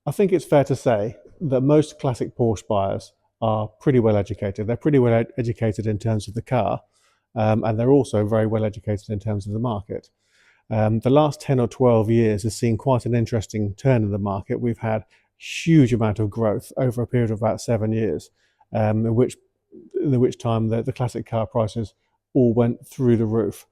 I think it's fair to say that most classic Porsche buyers are pretty well educated. They're pretty well educated in terms of the car, and they're also very well educated in terms of the market. The last 10 or 12 years has seen quite an interesting turn in the market. We've had huge amount of growth over a period of about 7 years, in which time the classic car prices all went through the roof.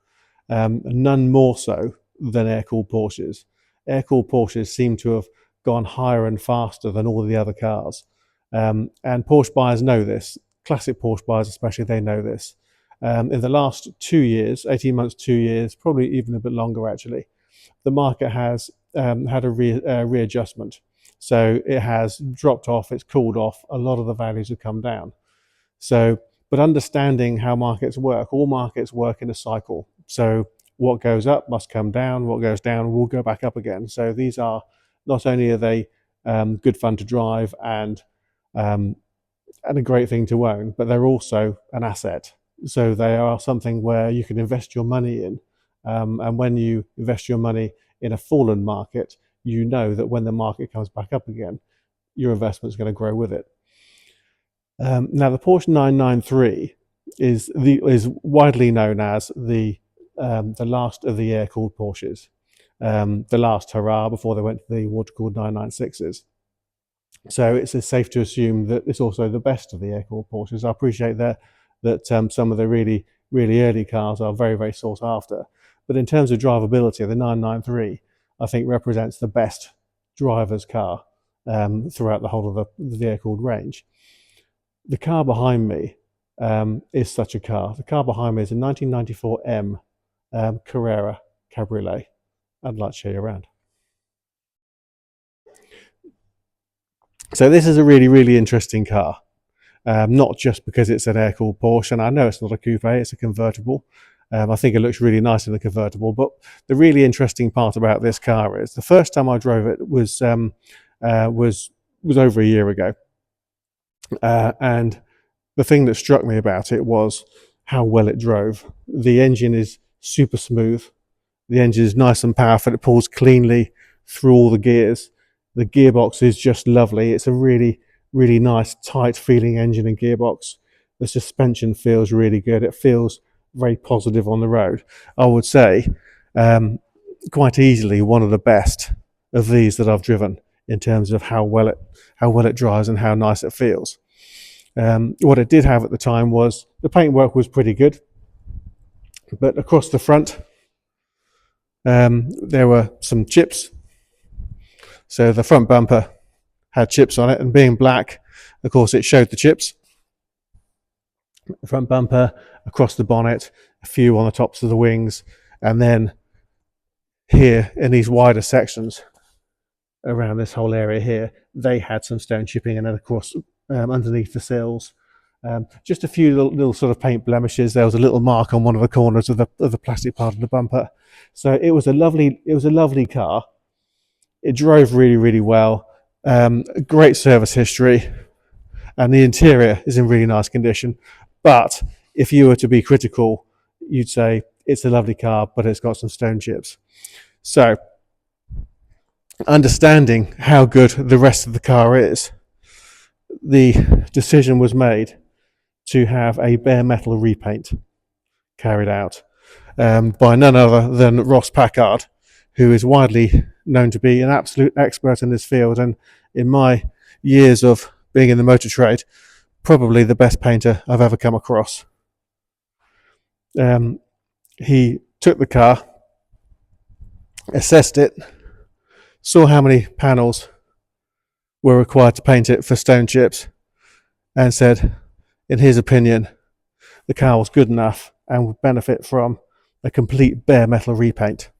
None more so than air-cooled Porsches. Air-cooled Porsches seem to have gone higher and faster than all the other cars. And Porsche buyers know this. Classic Porsche buyers especially, they know this. In the last 2 years, 18 months, 2 years, probably even a bit longer actually, the market has had a readjustment. So it has dropped off, it's cooled off, a lot of the values have come down. So, but understanding how markets work, all markets work in a cycle. So what goes up must come down, what goes down will go back up again. So these are, not only are they good fun to drive and a great thing to own, but they're also an asset. So they are something where you can invest your money in. And when you invest your money in a fallen market, you know that when the market comes back up again, your investment is going to grow with it. Now, the Porsche 993 is widely known as the last of the air-cooled Porsches, the last hurrah before they went to the water-cooled 996s. So it's safe to assume that it's also the best of the air-cooled Porsches. I appreciate that some of the really, really early cars are very, very sought after. But in terms of drivability, the 993, I think, represents the best driver's car throughout the whole of the air-cooled range. The car behind me is such a car. The car behind me is a 1994 M Carrera Cabriolet. I'd like to show you around. So this is a really, really interesting car. Not just because it's an air-cooled Porsche, and I know it's not a coupe, it's a convertible. I think it looks really nice in the convertible, but the really interesting part about this car is the first time I drove it was over a year ago. And the thing that struck me about it was how well it drove. The engine is super smooth. The engine is nice and powerful. It pulls cleanly through all the gears. The gearbox is just lovely. It's a really, really nice, tight feeling engine and gearbox. The suspension feels really good. It feels very positive on the road. I would say quite easily one of the best of these that I've driven in terms of how well it drives and how nice it feels. What it did have at the time was the paintwork was pretty good, but across the front there were some chips. So the front bumper had chips on it, and being black, of course, it showed the chips. The front bumper, across the bonnet, a few on the tops of the wings, and then here in these wider sections around this whole area here, they had some stone chipping, and then of course underneath the sills, just a few little sort of paint blemishes. There was a little mark on one of the corners of the plastic part of the bumper. So it was a lovely car. It drove really, really well. Great service history, and the interior is in really nice condition. But if you were to be critical, you'd say it's a lovely car, but it's got some stone chips. So, understanding how good the rest of the car is, the decision was made to have a bare metal repaint carried out by none other than Ross Packard, who is widely known to be an absolute expert in this field, and in my years of being in the motor trade, probably the best painter I've ever come across. He took the car, assessed it, saw how many panels were required to paint it for stone chips, and said, in his opinion, the car was good enough and would benefit from a complete bare metal repaint.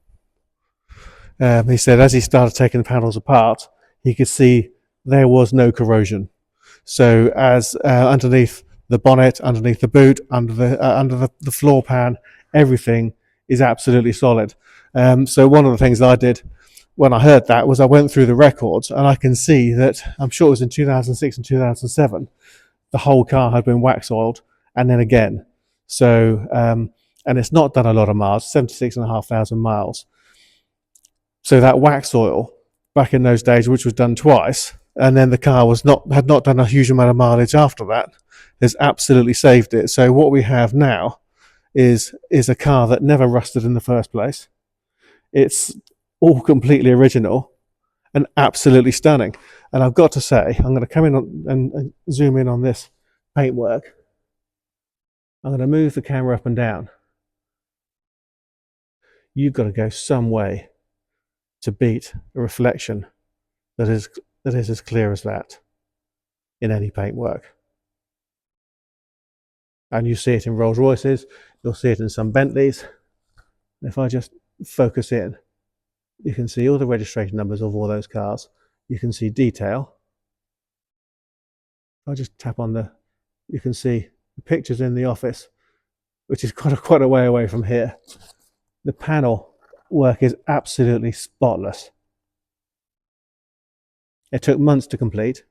He said as he started taking the panels apart, he could see there was no corrosion. So as underneath the bonnet, underneath the boot, under the floor pan, everything is absolutely solid. So one of the things that I did when I heard that was I went through the records, and I can see that, I'm sure it was in 2006 and 2007, the whole car had been wax oiled, and then again. So, and it's not done a lot of miles, 76,500 miles. So that wax oil back in those days, which was done twice, and then the car had not done a huge amount of mileage after that, has absolutely saved it. So what we have now is a car that never rusted in the first place. It's all completely original and absolutely stunning. And I've got to say, I'm going to come in and zoom in on this paintwork. I'm going to move the camera up and down. You've got to go some way to beat a reflection that is as clear as that in any paintwork. And you see it in Rolls Royces, you'll see it in some Bentleys. If I just focus in, you can see all the registration numbers of all those cars. You can see detail. If I just tap on you can see the pictures in the office, which is quite a way away from here. The panel work is absolutely spotless. It took months to complete,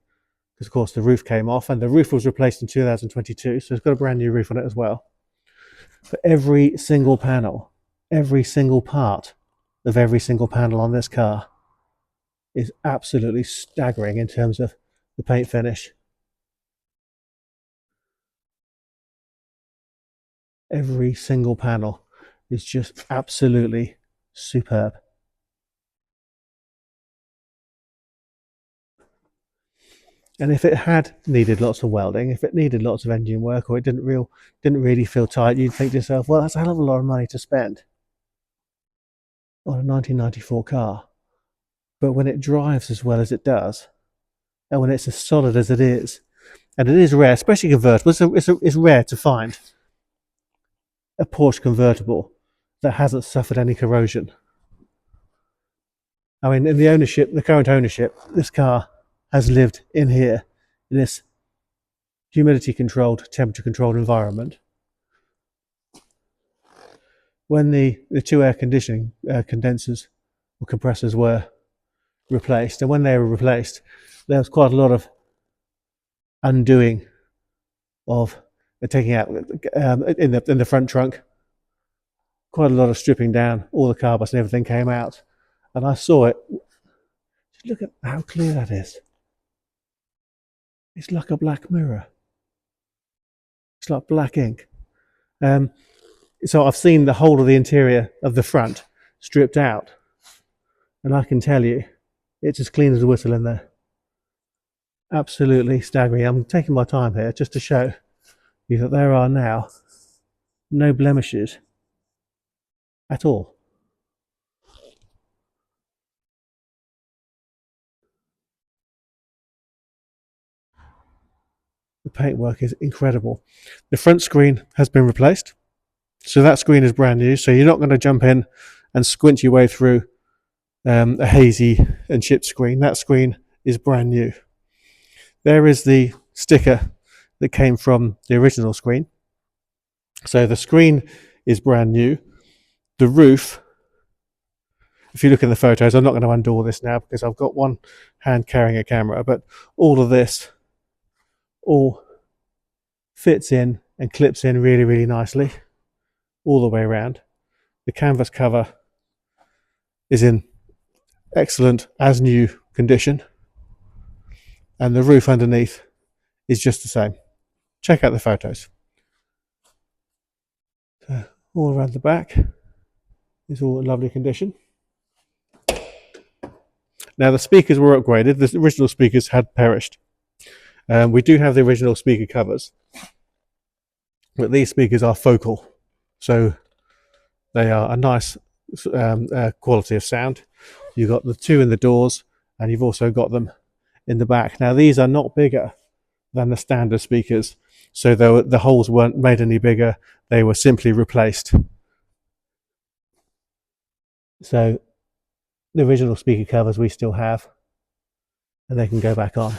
because of course the roof came off, and the roof was replaced in 2022, so it's got a brand new roof on it as well. But every single panel, every single part of every single panel on this car is absolutely staggering in terms of the paint finish. Every single panel is just absolutely superb. And if it had needed lots of welding, if it needed lots of engine work, or it didn't really feel tight, you'd think to yourself, well, that's a hell of a lot of money to spend on a 1994 car. But when it drives as well as it does, and when it's as solid as it is, and it is rare, especially convertible, it's rare to find a Porsche convertible that hasn't suffered any corrosion. I mean, in the current ownership, this car has lived in here, in this humidity controlled, temperature controlled environment. When the two air conditioning condensers or compressors were replaced, and when they were replaced, there was quite a lot of undoing of taking out in the front trunk. Quite a lot of stripping down, all the carbons and everything came out, and I saw it. Look at how clear that is. It's like a black mirror. It's like black ink. So I've seen the whole of the interior of the front stripped out, and I can tell you, it's as clean as a whistle in there. Absolutely staggering. I'm taking my time here just to show you that there are now no blemishes at all. The paintwork is incredible. The front screen has been replaced, so that screen is brand new, so you're not going to jump in and squint your way through a hazy and chipped screen. That screen is brand new. There is the sticker that came from the original screen. So the screen is brand new. The roof, if you look in the photos, I'm not going to undo all this now because I've got one hand carrying a camera, but all of this all fits in and clips in really, really nicely all the way around. The canvas cover is in excellent as new condition, and the roof underneath is just the same. Check out the photos. So all around the back is all in lovely condition. Now the speakers were upgraded. The original speakers had perished. We do have the original speaker covers, but these speakers are focal, so they are a nice quality of sound. You've got the two in the doors, and you've also got them in the back. Now these are not bigger than the standard speakers, so the holes weren't made any bigger, they were simply replaced. So the original speaker covers we still have, and they can go back on.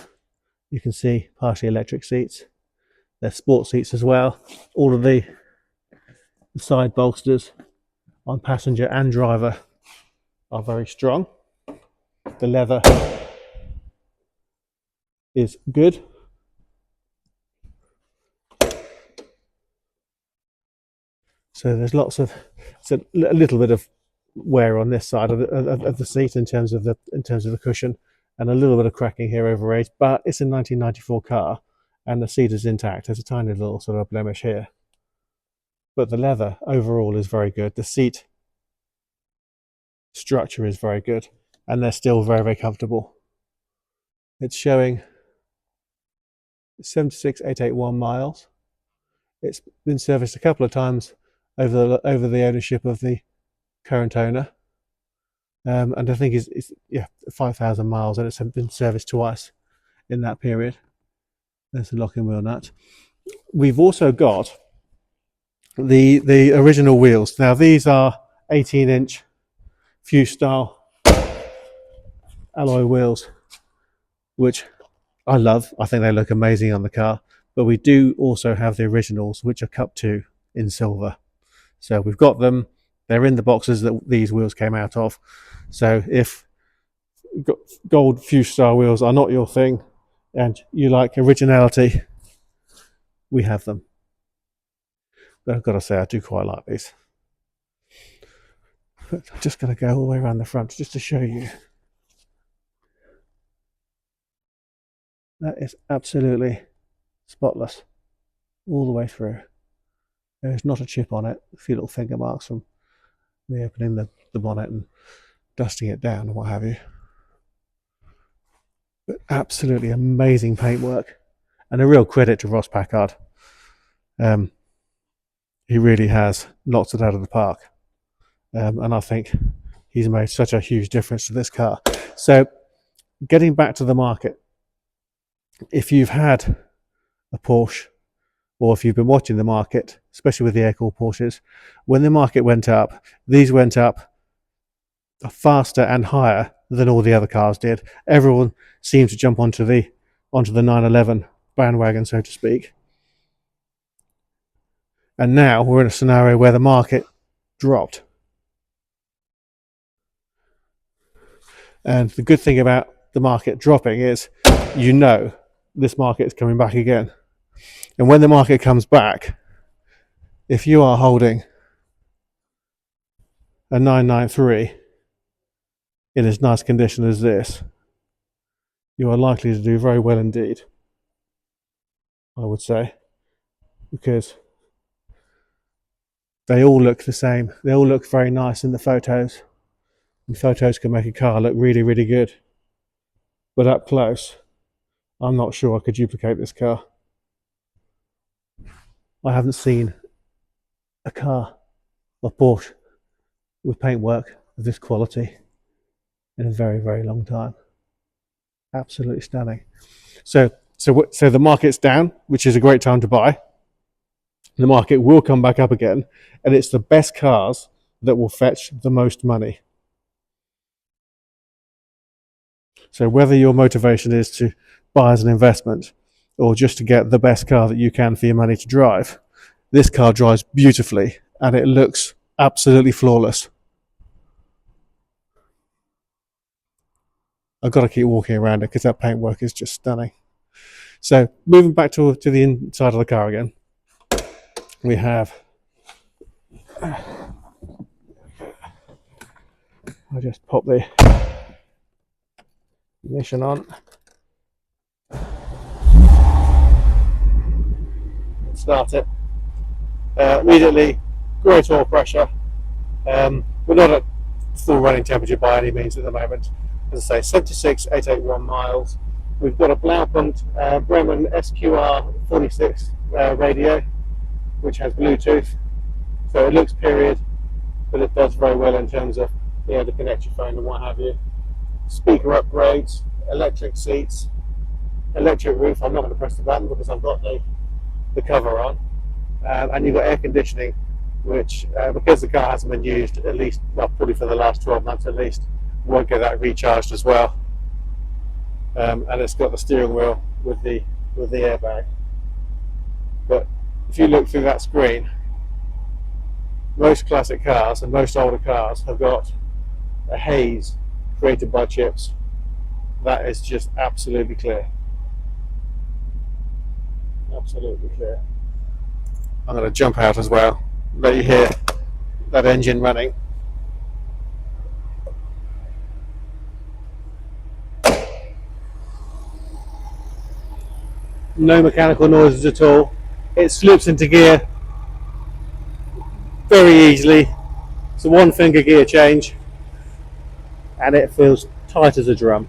You can see partially electric seats. They're sport seats as well. All of the side bolsters on passenger and driver are very strong. The leather is good. So there's a little bit of wear on this side of the seat in terms of the cushion, and a little bit of cracking here over age. But it's a 1994 car, and the seat is intact. There's a tiny little sort of blemish here, but the leather overall is very good. The seat structure is very good, and they're still very, very comfortable. It's showing 76,881 miles. It's been serviced a couple of times over the ownership of the current owner, and I think it's 5,000 miles, and it's been serviced twice in that period. There's the locking wheel nut. We've also got the original wheels. Now these are 18-inch Fuse style alloy wheels, which I love. I think they look amazing on the car. But we do also have the originals, which are Cup 2 in silver. So we've got them. They're in the boxes that these wheels came out of. So if gold Fuse style wheels are not your thing and you like originality, we have them. But I've got to say, I do quite like these. But I'm just going to go all the way around the front just to show you. That is absolutely spotless all the way through. There's not a chip on it. A few little finger marks from me opening the bonnet and dusting it down and what have you. But absolutely amazing paintwork, and a real credit to Ross Packard. He really has knocked it out of the park, and I think he's made such a huge difference to this car. So getting back to the market, if you've had a Porsche, or if you've been watching the market, especially with the air-cooled Porsches, when the market went up, these went up faster and higher than all the other cars did. Everyone seemed to jump onto the 911 bandwagon, so to speak. And now we're in a scenario where the market dropped. And the good thing about the market dropping is, you know, this market is coming back again. And when the market comes back, if you are holding a 993 in as nice condition as this, you are likely to do very well indeed, I would say, because they all look the same. They all look very nice in the photos, and photos can make a car look really, really good. But up close, I'm not sure I could duplicate this car. I haven't seen a car, a Porsche, with paintwork of this quality in a very, very long time. Absolutely stunning. So the market's down, which is a great time to buy. The market will come back up again, and it's the best cars that will fetch the most money. So whether your motivation is to buy as an investment or just to get the best car that you can for your money to drive, this car drives beautifully and it looks absolutely flawless. I've got to keep walking around it because that paintwork is just stunning. So moving back to the inside of the car again, we have, I'll just pop the ignition on. Start it. Immediately, great oil pressure. We're not at full running temperature by any means at the moment. As I say, 76,881 miles. We've got a Blaupunkt Bremen SQR 46 radio, which has Bluetooth. So it looks period, but it does very well in terms of being able to connect your phone and what have you. Speaker upgrades, electric seats, electric roof. I'm not going to press the button because I've got the cover on, and you've got air conditioning, which because the car hasn't been used at least, well, probably for the last 12 months at least, won't get that recharged as well. And it's got the steering wheel with the airbag. But if you look through that screen, most classic cars and most older cars have got a haze created by chips. That is just absolutely clear. Absolutely clear. I'm going to jump out as well, let you hear that engine running. no mechanical noises at all. It slips into gear very easily. It's a one finger gear change and it feels tight as a drum.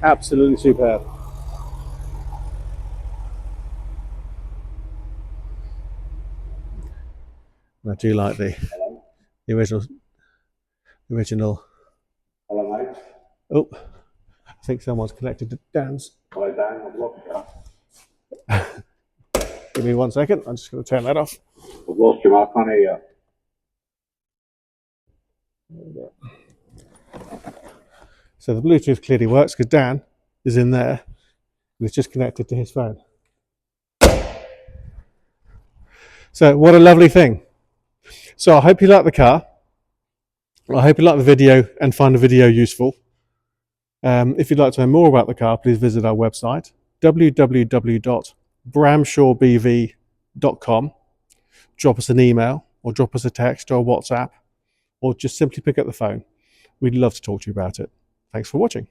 Absolutely superb. I do like the original. Hello, mate. Oh, I think someone's connected to Dan's. Hello, Dan. I've lost you. Give me 1 second. I'm just going to turn that off. I've lost you. I can't hear you. So the Bluetooth clearly works because Dan is in there. It's just connected to his phone. So what a lovely thing. So I hope you like the car. I hope you like the video and find the video useful. If you'd like to know more about the car, please visit our website, www.bramshawebv.com. Drop us an email or drop us a text or a WhatsApp, or just simply pick up the phone. We'd love to talk to you about it. Thanks for watching.